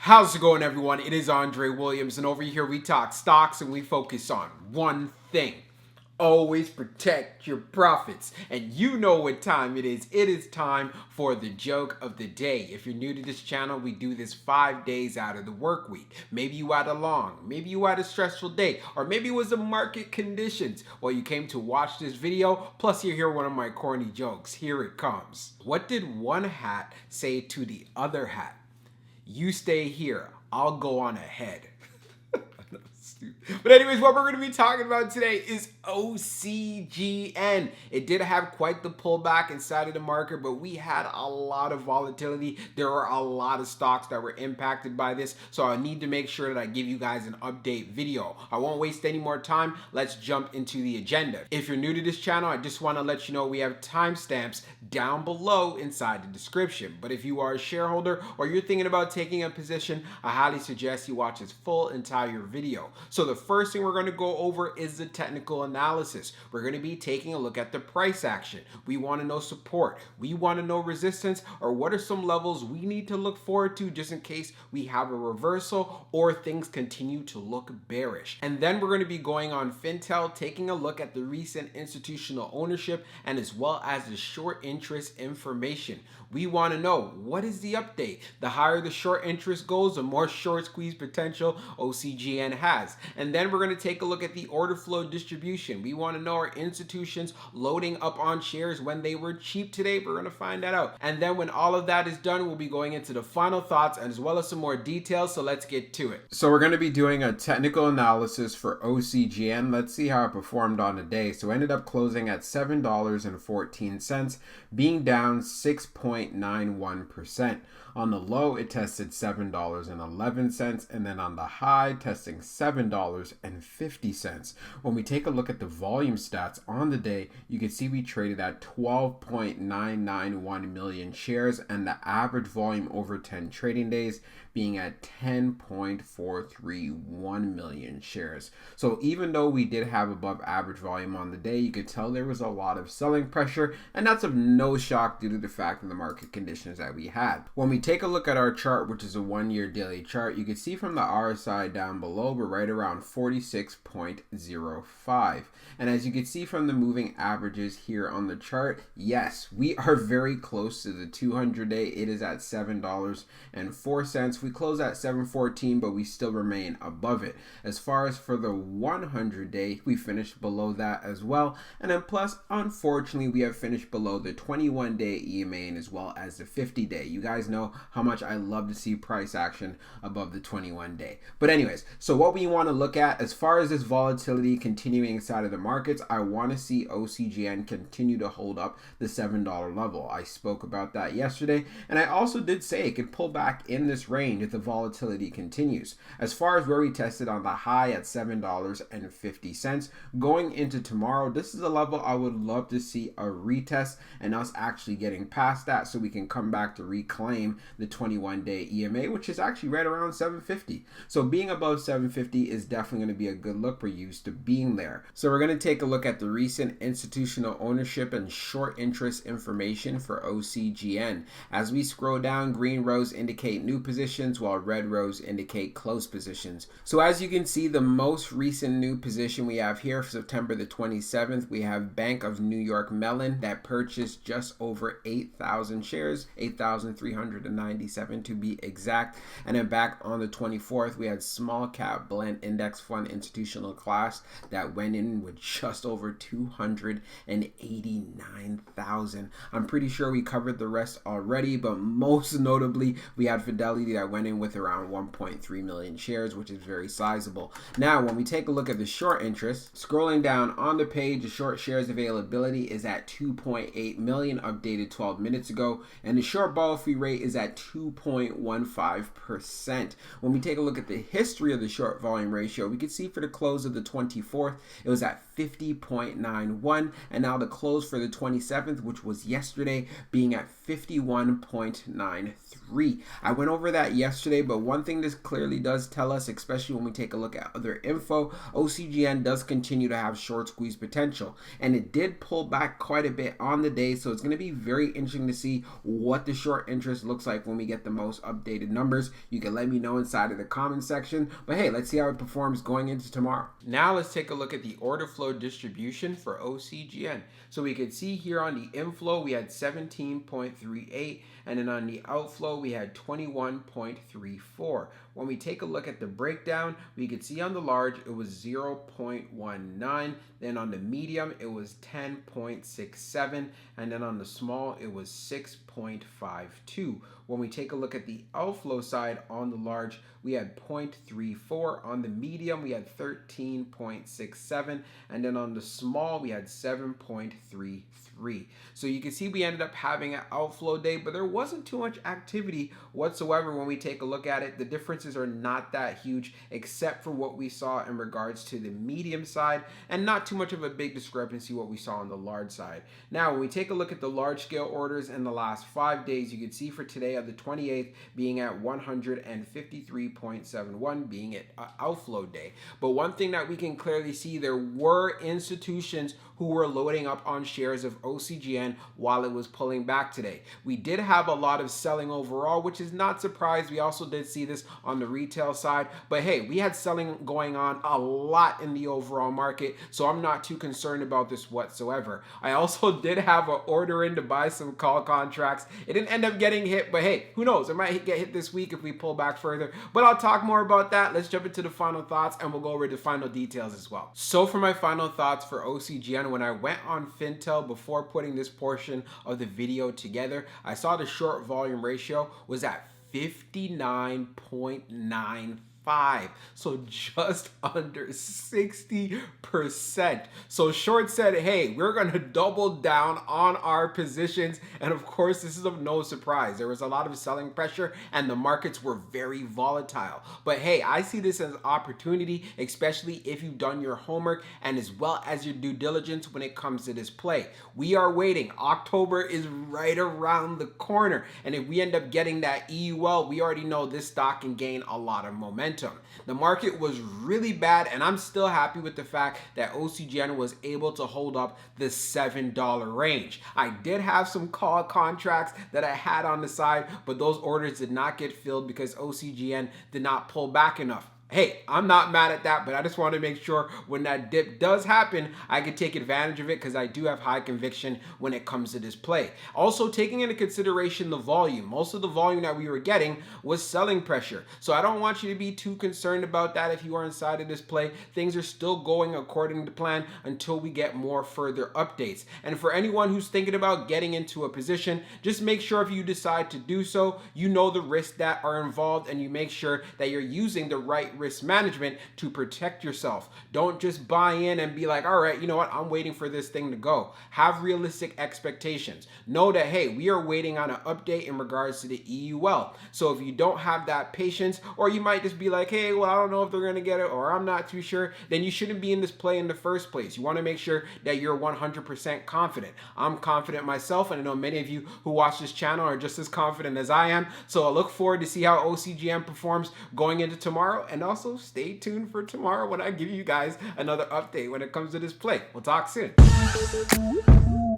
How's it going, everyone? It is Andre Williams, and over here we talk stocks and we focus on one thing. Always protect your profits. And you know what time it is. It is time for the joke of the day. If you're new to this channel, we do this 5 days out of the work week. Maybe you had a long, maybe you had a stressful day, or maybe it was the market conditions. Well, you came to watch this video, plus you hear one of my corny jokes. Here it comes. What did one hat say to the other hat? You stay here, I'll go on ahead. But anyways, what we're going to be talking about today is OCGN. It did have quite the pullback inside of the market, but we had a lot of volatility. There are a lot of stocks that were impacted by this, so I need to make sure that I give you guys an update video. I won't waste any more time. Let's jump into the agenda. If you're new to this channel, I just want to let you know we have timestamps down below inside the description. But if you are a shareholder or you're thinking about taking a position, I highly suggest you watch this full entire video. So the first thing we're going to go over is the technical analysis. We're going to be taking a look at the price action. We want to know support. We want to know resistance, or what are some levels we need to look forward to just in case we have a reversal or things continue to look bearish. And then we're going to be going on Fintel, taking a look at the recent institutional ownership and as well as the short interest information. We want to know, what is the update? The higher the short interest goes, the more short squeeze potential OCGN has. And then we're going to take a look at the order flow distribution. We want to know, are institutions loading up on shares when they were cheap today? We're going to find that out. And then when all of that is done, we'll be going into the final thoughts as well as some more details. So let's get to it. So we're going to be doing a technical analysis for OCGN. Let's see how it performed on the day. So it ended up closing at $7.14, being down 6.91%. On the low, it tested $7.11, and then on the high, testing $7.50. When we take a look at the volume stats on the day, you can see we traded at 12.991 million shares, and the average volume over 10 trading days being at 10.431 million shares. So even though we did have above average volume on the day, you could tell there was a lot of selling pressure, and that's of no shock due to the fact of the market conditions that we had. When we take a look at our chart, which is a 1-year daily chart, you can see from the RSI down below, we're right around 46.05. And as you can see from the moving averages here on the chart, yes, we are very close to the 200-day. It is at $7.04. We close at $7.14, but we still remain above it. As far as for the 100-day, we finished below that as well. And then plus, unfortunately, we have finished below the 21-day EMA and as well as the 50-day. You guys know how much I love to see price action above the 21-day. But anyways, so what we want to look at as far as this volatility continuing inside of the markets, I want to see OCGN continue to hold up the $7 level. I spoke about that yesterday, and I also did say it can pull back in this range if the volatility continues. As far as where we tested on the high at $7.50, going into tomorrow, this is a level I would love to see a retest and us actually getting past that so we can come back to reclaim the 21-day EMA, which is actually right around 750. So being above 750 is definitely going to be a good look. We're used to being there. So we're going to take a look at the recent institutional ownership and short interest information for OCGN. As we scroll down, green rows indicate new positions while red rows indicate close positions. So as you can see, the most recent new position we have here for September the 27th, we have Bank of New York Mellon that purchased just over 8,000 shares, 8,397 to be exact. And then back on the 24th, we had small cap blend index fund institutional class that went in with just over 289,000. I'm pretty sure we covered the rest already, but most notably, we had Fidelity that went in with around 1.3 million shares, which is very sizable. Now, when we take a look at the short interest, scrolling down on the page, the short shares availability is at 2.8 million, updated 12 minutes ago, and the short borrow fee rate is at 2.15%. When we take a look at the history of the short volume ratio, we can see for the close of the 24th, it was at 50.91, and now the close for the 27th, which was yesterday, being at 51.93. I went over that yesterday, but one thing this clearly does tell us, especially when we take a look at other info, OCGN does continue to have short squeeze potential, and it did pull back quite a bit on the day, so it's going to be very interesting to see what the short interest looks like when we get the most updated numbers. You can let me know inside of the comment section, but hey, let's see how it performs going into tomorrow. Now let's take a look at the order flow distribution for OCGN. So we could see here on the inflow we had 17.38, and then on the outflow we had 21.34. When we take a look at the breakdown, we could see on the large it was 0.19, then on the medium it was 10.67, and then on the small it was 6.52. When we take a look at the outflow side on the large, we had 0.34, on the medium we had 13.67, and then on the small we had 7.33. So you can see we ended up having an outflow day, but there wasn't too much activity whatsoever when we take a look at it. The differences are not that huge, except for what we saw in regards to the medium side, and not too much of a big discrepancy what we saw on the large side. Now, when we take a look at the large scale orders in the last 5 days, you can see for today of the 28th being at 153.71, being an outflow day. But one thing that we can clearly see, there were institutions who were loading up on shares of OCGN while it was pulling back today. We did have a lot of selling overall, which is not surprised. We also did see this on the retail side, but hey, we had selling going on a lot in the overall market, so I'm not too concerned about this whatsoever. I also did have an order in to buy some call contracts. It didn't end up getting hit, but hey, who knows? It might get hit this week if we pull back further, but I'll talk more about that. Let's jump into the final thoughts and we'll go over the final details as well. So for my final thoughts for OCGN, when I went on Fintel before putting this portion of the video together, I saw the short volume ratio was at 59.95. So just under 60%. So short said, hey, we're going to double down on our positions. And of course, this is of no surprise. There was a lot of selling pressure and the markets were very volatile. But hey, I see this as an opportunity, especially if you've done your homework and as well as your due diligence when it comes to this play. We are waiting. October is right around the corner. And if we end up getting that EUL, we already know this stock can gain a lot of momentum. The market was really bad, and I'm still happy with the fact that OCGN was able to hold up the $7 range. I did have some call contracts that I had on the side, but those orders did not get filled because OCGN did not pull back enough. Hey, I'm not mad at that, but I just want to make sure when that dip does happen, I can take advantage of it because I do have high conviction when it comes to this play. Also, taking into consideration the volume, most of the volume that we were getting was selling pressure. So I don't want you to be too concerned about that if you are inside of this play. Things are still going according to plan until we get more further updates. And for anyone who's thinking about getting into a position, just make sure if you decide to do so, you know the risks that are involved and you make sure that you're using the right risk management to protect yourself. Don't just buy in and be like, all right, you know what, I'm waiting for this thing to go. Have realistic expectations. Know that, hey, we are waiting on an update in regards to the EUL. So if you don't have that patience, or you might just be like, hey, well, I don't know if they're going to get it, or I'm not too sure, then you shouldn't be in this play in the first place. You want to make sure that you're 100% confident. I'm confident myself, and I know many of you who watch this channel are just as confident as I am. So I look forward to see how OCGN performs going into tomorrow, and also stay tuned for tomorrow when I give you guys another update when it comes to this play. We'll talk soon.